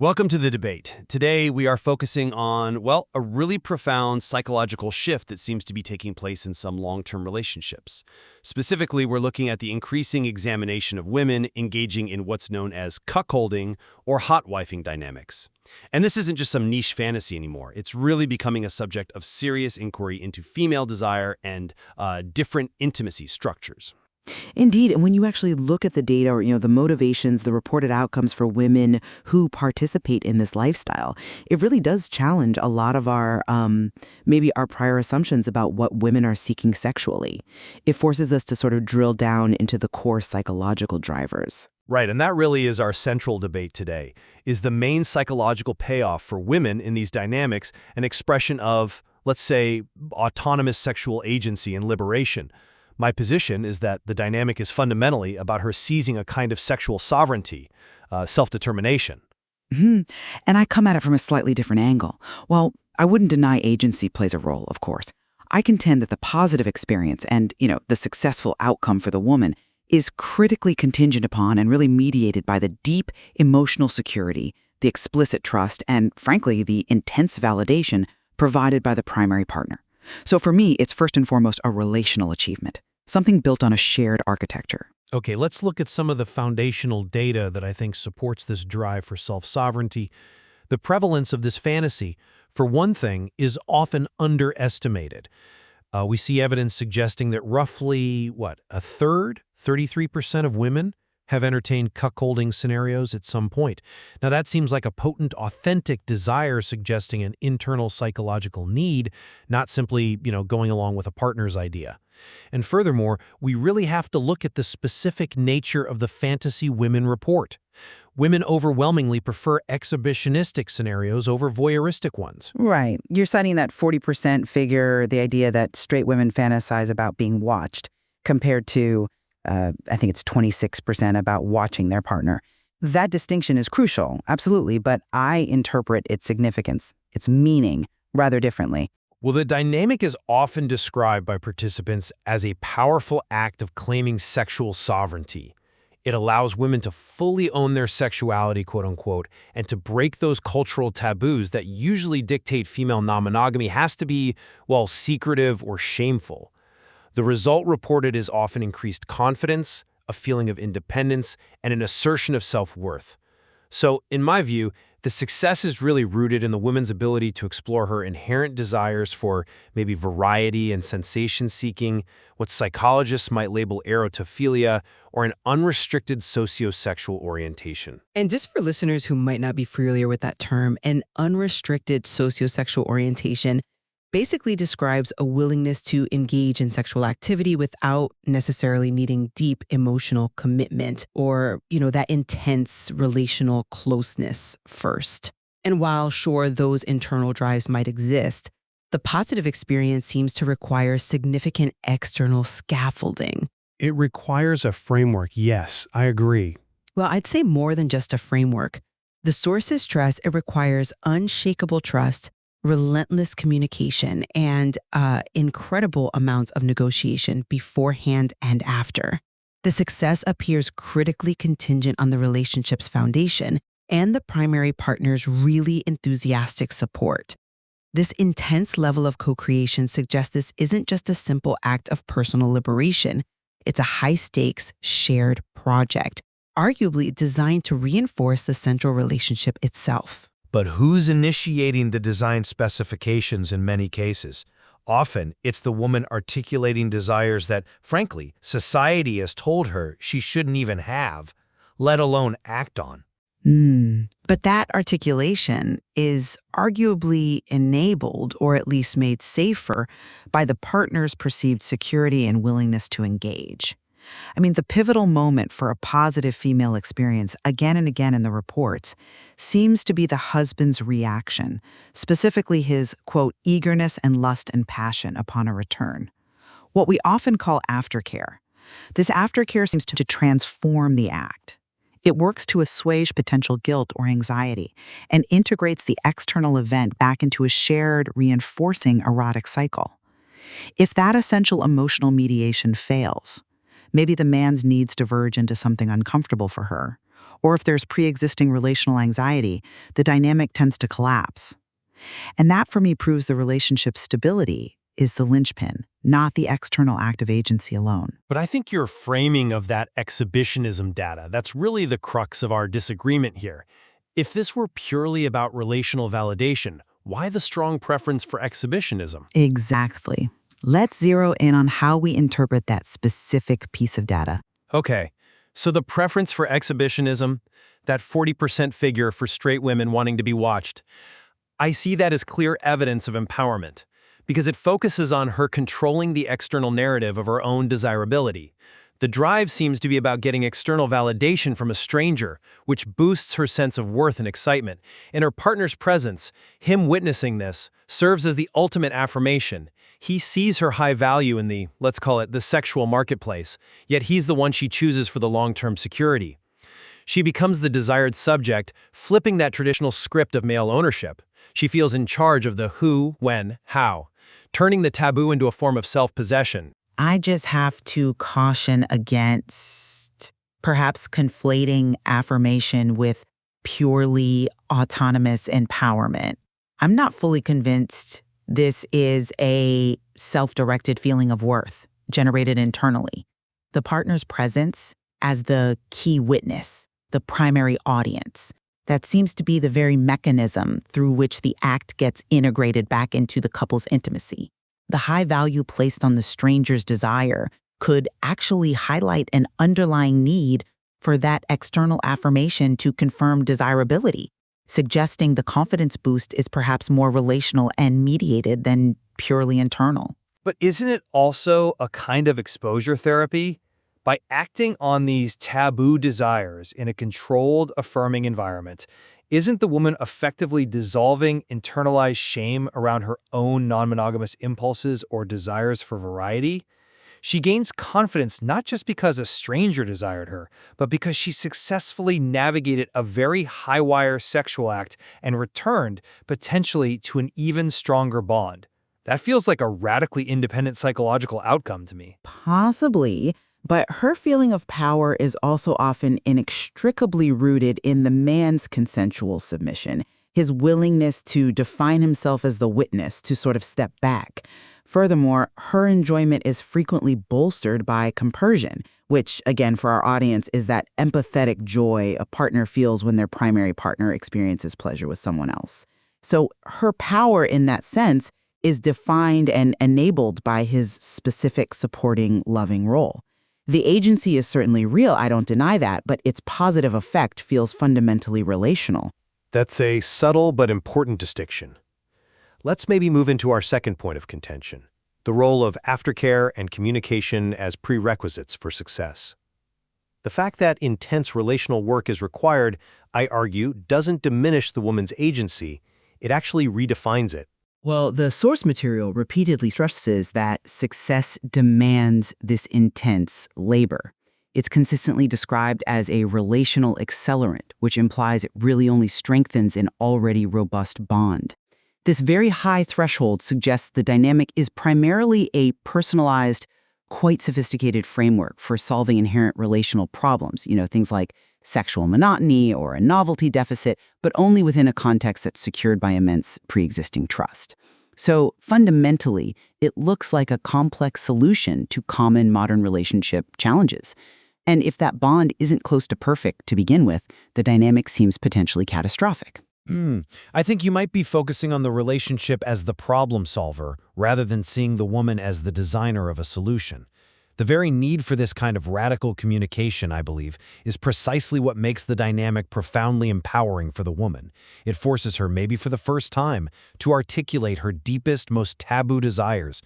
Welcome to the debate. Today, we are focusing on, well, a really profound psychological shift that seems to be taking place in some long-term relationships. Specifically, we're looking at the increasing examination of women engaging in what's known as cuckolding or hot-wifing dynamics. And this isn't just some niche fantasy anymore. It's really becoming a subject of serious inquiry into female desire and different intimacy structures. Indeed, and when you actually look at the data or, the motivations, the reported outcomes for women who participate in this lifestyle, it really does challenge a lot of our, maybe our prior assumptions about what women are seeking sexually. It forces us to sort of drill down into the core psychological drivers. Right, and that really is our central debate today. Is the main psychological payoff for women in these dynamics an expression of, let's say, autonomous sexual agency and liberation? My position is that the dynamic is fundamentally about her seizing a kind of sexual sovereignty, self-determination. And I come at it from a slightly different angle. Well, I wouldn't deny agency plays a role, of course. I contend that the positive experience and, the successful outcome for the woman is critically contingent upon and really mediated by the deep emotional security, the explicit trust, and, frankly, the intense validation provided by the primary partner. So for me, it's first and foremost a relational achievement. Something built on a shared architecture. Okay, let's look at some of the foundational data that I think supports this drive for self-sovereignty. The prevalence of this fantasy, for one thing, is often underestimated. We see evidence suggesting that roughly, a third, 33% of women have entertained cuckolding scenarios at some point. Now that seems like a potent, authentic desire suggesting an internal psychological need, not simply, going along with a partner's idea. And furthermore, we really have to look at the specific nature of the fantasy women report. Women overwhelmingly prefer exhibitionistic scenarios over voyeuristic ones. Right. You're citing that 40% figure, the idea that straight women fantasize about being watched, compared to I think it's 26% about watching their partner. That distinction is crucial, absolutely, but I interpret its significance, its meaning, rather differently. Well, the dynamic is often described by participants as a powerful act of claiming sexual sovereignty. It allows women to fully own their sexuality, quote-unquote, and to break those cultural taboos that usually dictate female non-monogamy has to be, secretive or shameful. The result reported is often increased confidence, a feeling of independence, and an assertion of self-worth. So, in my view, the success is really rooted in the woman's ability to explore her inherent desires for maybe variety and sensation-seeking, what psychologists might label erotophilia, or an unrestricted sociosexual orientation. And just for listeners who might not be familiar with that term, an unrestricted sociosexual orientation basically describes a willingness to engage in sexual activity without necessarily needing deep emotional commitment or, that intense relational closeness first. And while, sure, those internal drives might exist, the positive experience seems to require significant external scaffolding. It requires a framework, yes, I agree. Well, I'd say more than just a framework. The sources stress it requires unshakable trust, relentless communication, and incredible amounts of negotiation beforehand and after. The success appears critically contingent on the relationship's foundation and the primary partner's really enthusiastic support. This intense level of co-creation suggests this isn't just a simple act of personal liberation. It's a high-stakes, shared project, arguably designed to reinforce the central relationship itself. But who's initiating the design specifications in many cases? Often, it's the woman articulating desires that, frankly, society has told her she shouldn't even have, let alone act on. But that articulation is arguably enabled, or at least made safer, by the partner's perceived security and willingness to engage. The pivotal moment for a positive female experience, again and again in the reports, seems to be the husband's reaction, specifically his, quote, eagerness and lust and passion upon a return. What we often call aftercare. This aftercare seems to transform the act. It works to assuage potential guilt or anxiety and integrates the external event back into a shared, reinforcing erotic cycle. If that essential emotional mediation fails, maybe the man's needs diverge into something uncomfortable for her, or if there's pre-existing relational anxiety, the dynamic tends to collapse. And that for me proves the relationship's stability is the linchpin, not the external act of agency alone. But I think your framing of that exhibitionism data, that's really the crux of our disagreement here. If this were purely about relational validation, why the strong preference for exhibitionism? Exactly. Let's zero in on how we interpret that specific piece of data. Okay, so the preference for exhibitionism, that 40% figure for straight women wanting to be watched, I see that as clear evidence of empowerment, because it focuses on her controlling the external narrative of her own desirability. The drive seems to be about getting external validation from a stranger, which boosts her sense of worth and excitement. In her partner's presence, him witnessing this serves as the ultimate affirmation. He sees her high value in the, let's call it, the sexual marketplace, yet he's the one she chooses for the long-term security. She becomes the desired subject, flipping that traditional script of male ownership. She feels in charge of the who, when, how, turning the taboo into a form of self-possession. I just have to caution against perhaps conflating affirmation with purely autonomous empowerment. I'm not fully convinced this is a self-directed feeling of worth generated internally. The partner's presence as the key witness, the primary audience, that seems to be the very mechanism through which the act gets integrated back into the couple's intimacy. The high value placed on the stranger's desire could actually highlight an underlying need for that external affirmation to confirm desirability, suggesting the confidence boost is perhaps more relational and mediated than purely internal. But isn't it also a kind of exposure therapy? By acting on these taboo desires in a controlled, affirming environment, isn't the woman effectively dissolving internalized shame around her own non-monogamous impulses or desires for variety? She gains confidence not just because a stranger desired her, but because she successfully navigated a very high-wire sexual act and returned, potentially, to an even stronger bond. That feels like a radically independent psychological outcome to me. Possibly, but her feeling of power is also often inextricably rooted in the man's consensual submission, his willingness to define himself as the witness, to sort of step back. Furthermore, her enjoyment is frequently bolstered by compersion, which, again, for our audience, is that empathetic joy a partner feels when their primary partner experiences pleasure with someone else. So her power in that sense is defined and enabled by his specific supporting, loving role. The agency is certainly real, I don't deny that, but its positive effect feels fundamentally relational. That's a subtle but important distinction. Let's maybe move into our second point of contention, the role of aftercare and communication as prerequisites for success. The fact that intense relational work is required, I argue, doesn't diminish the woman's agency, it actually redefines it. Well, the source material repeatedly stresses that success demands this intense labor. It's consistently described as a relational accelerant, which implies it really only strengthens an already robust bond. This very high threshold suggests the dynamic is primarily a personalized, quite sophisticated framework for solving inherent relational problems, things like sexual monotony or a novelty deficit, but only within a context that's secured by immense pre-existing trust. So fundamentally, it looks like a complex solution to common modern relationship challenges. And if that bond isn't close to perfect to begin with, the dynamic seems potentially catastrophic. I think you might be focusing on the relationship as the problem solver rather than seeing the woman as the designer of a solution. The very need for this kind of radical communication, I believe, is precisely what makes the dynamic profoundly empowering for the woman. It forces her, maybe for the first time, to articulate her deepest, most taboo desires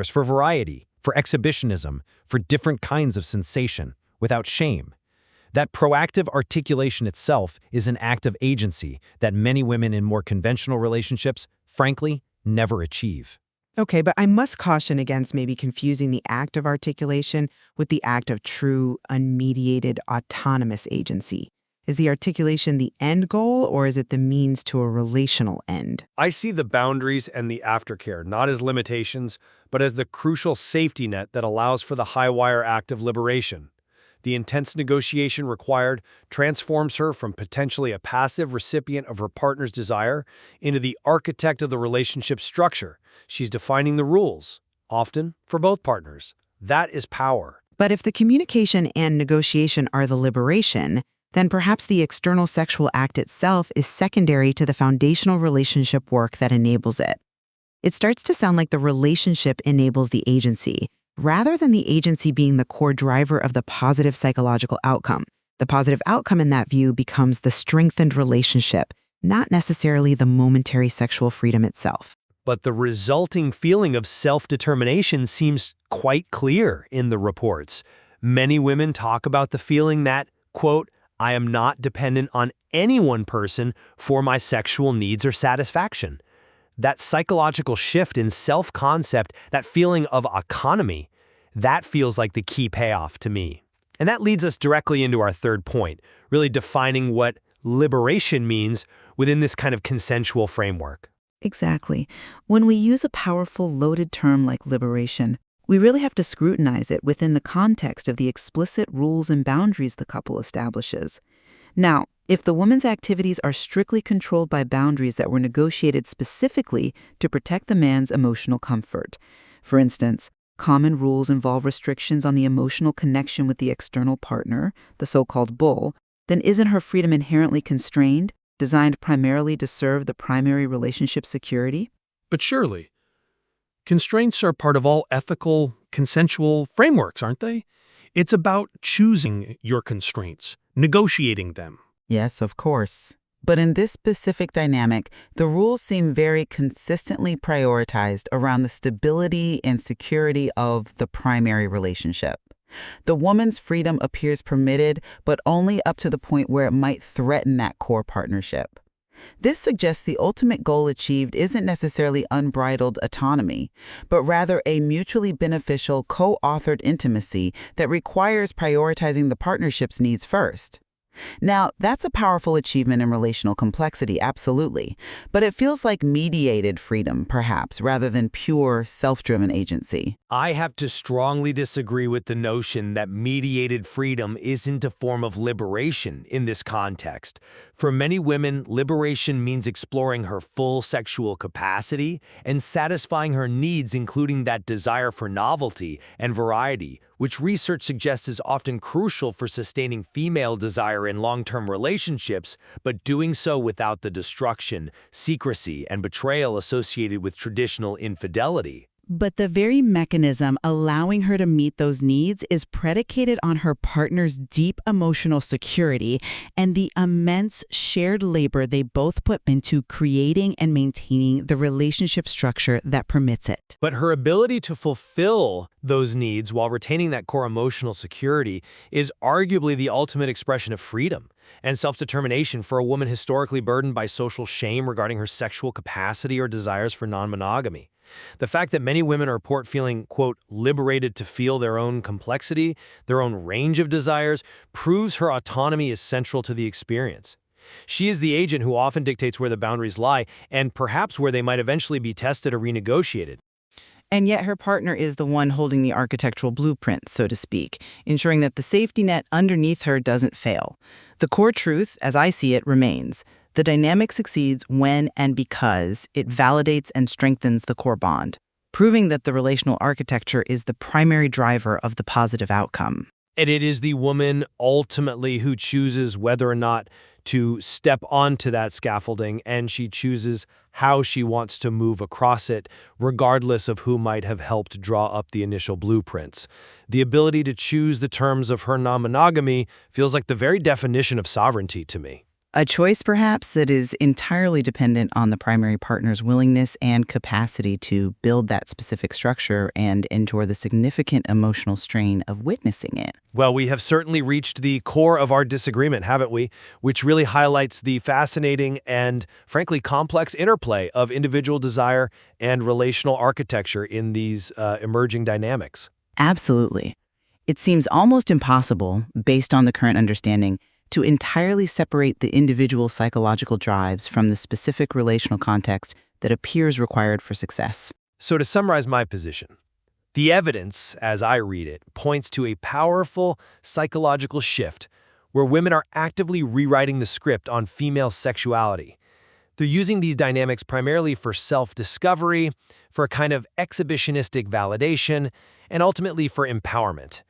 for variety, for exhibitionism, for different kinds of sensation, without shame. That proactive articulation itself is an act of agency that many women in more conventional relationships, frankly, never achieve. Okay, but I must caution against maybe confusing the act of articulation with the act of true, unmediated, autonomous agency. Is the articulation the end goal, or is it the means to a relational end? I see the boundaries and the aftercare not as limitations, but as the crucial safety net that allows for the high-wire act of liberation. The intense negotiation required transforms her from potentially a passive recipient of her partner's desire into the architect of the relationship structure. She's defining the rules, often for both partners. That is power. But if the communication and negotiation are the liberation, then perhaps the external sexual act itself is secondary to the foundational relationship work that enables it. It starts to sound like the relationship enables the agency, rather than the agency being the core driver of the positive psychological outcome. The positive outcome in that view becomes the strengthened relationship, not necessarily the momentary sexual freedom itself. But the resulting feeling of self-determination seems quite clear in the reports. Many women talk about the feeling that, quote, I am not dependent on any one person for my sexual needs or satisfaction. That psychological shift in self-concept, that feeling of autonomy, that feels like the key payoff to me. And that leads us directly into our third point, really defining what liberation means within this kind of consensual framework. Exactly. When we use a powerful, loaded term like liberation, we really have to scrutinize it within the context of the explicit rules and boundaries the couple establishes. Now, if the woman's activities are strictly controlled by boundaries that were negotiated specifically to protect the man's emotional comfort, for instance, common rules involve restrictions on the emotional connection with the external partner, the so-called bull, then isn't her freedom inherently constrained, designed primarily to serve the primary relationship security? But surely, constraints are part of all ethical, consensual frameworks, aren't they? It's about choosing your constraints, negotiating them. Yes, of course. But in this specific dynamic, the rules seem very consistently prioritized around the stability and security of the primary relationship. The woman's freedom appears permitted, but only up to the point where it might threaten that core partnership. This suggests the ultimate goal achieved isn't necessarily unbridled autonomy, but rather a mutually beneficial co-authored intimacy that requires prioritizing the partnership's needs first. Now, that's a powerful achievement in relational complexity, absolutely, but it feels like mediated freedom, perhaps, rather than pure, self-driven agency. I have to strongly disagree with the notion that mediated freedom isn't a form of liberation in this context. For many women, liberation means exploring her full sexual capacity and satisfying her needs, including that desire for novelty and variety, which research suggests is often crucial for sustaining female desire in long-term relationships, but doing so without the destruction, secrecy, and betrayal associated with traditional infidelity. But the very mechanism allowing her to meet those needs is predicated on her partner's deep emotional security and the immense shared labor they both put into creating and maintaining the relationship structure that permits it. But her ability to fulfill those needs while retaining that core emotional security is arguably the ultimate expression of freedom and self-determination for a woman historically burdened by social shame regarding her sexual capacity or desires for non-monogamy. The fact that many women report feeling, quote, liberated to feel their own complexity, their own range of desires, proves her autonomy is central to the experience. She is the agent who often dictates where the boundaries lie and perhaps where they might eventually be tested or renegotiated. And yet her partner is the one holding the architectural blueprint, so to speak, ensuring that the safety net underneath her doesn't fail. The core truth, as I see it, remains. The dynamic succeeds when and because it validates and strengthens the core bond, proving that the relational architecture is the primary driver of the positive outcome. And it is the woman ultimately who chooses whether or not to step onto that scaffolding, and she chooses how she wants to move across it, regardless of who might have helped draw up the initial blueprints. The ability to choose the terms of her non-monogamy feels like the very definition of sovereignty to me. A choice, perhaps, that is entirely dependent on the primary partner's willingness and capacity to build that specific structure and endure the significant emotional strain of witnessing it. Well, we have certainly reached the core of our disagreement, haven't we? Which really highlights the fascinating and, frankly, complex interplay of individual desire and relational architecture in these emerging dynamics. Absolutely. It seems almost impossible, based on the current understanding, to entirely separate the individual psychological drives from the specific relational context that appears required for success. So to summarize my position, The evidence, as I read it, points to a powerful psychological shift where women are actively rewriting the script on female sexuality. They're using these dynamics primarily for self-discovery, for a kind of exhibitionistic validation, and ultimately for empowerment.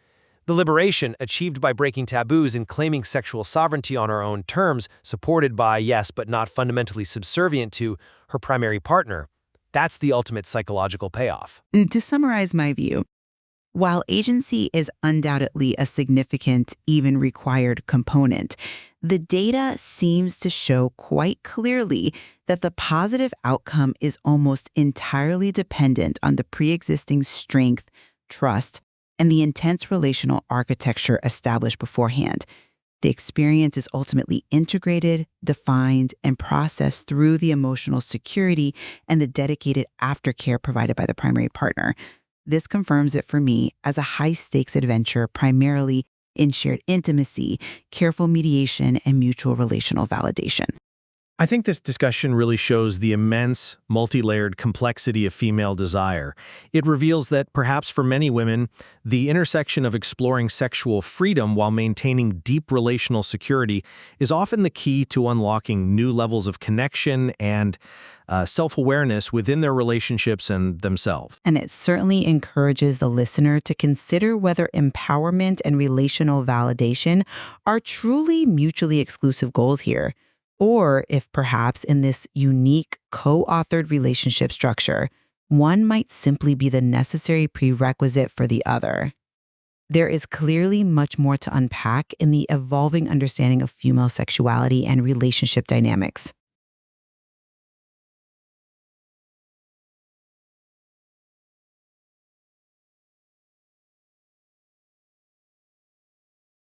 The liberation achieved by breaking taboos and claiming sexual sovereignty on her own terms, supported by, yes, but not fundamentally subservient to, her primary partner, that's the ultimate psychological payoff. To summarize my view, while agency is undoubtedly a significant, even required component, the data seems to show quite clearly that the positive outcome is almost entirely dependent on the pre-existing strength, trust, and the intense relational architecture established beforehand. The experience is ultimately integrated, defined, and processed through the emotional security and the dedicated aftercare provided by the primary partner. This confirms it for me as a high-stakes adventure primarily in shared intimacy, careful mediation, and mutual relational validation. I think this discussion really shows the immense, multi-layered complexity of female desire. It reveals that perhaps for many women, the intersection of exploring sexual freedom while maintaining deep relational security is often the key to unlocking new levels of connection and self-awareness within their relationships and themselves. And it certainly encourages the listener to consider whether empowerment and relational validation are truly mutually exclusive goals here, or if perhaps in this unique co-authored relationship structure, one might simply be the necessary prerequisite for the other. There is clearly much more to unpack in the evolving understanding of female sexuality and relationship dynamics.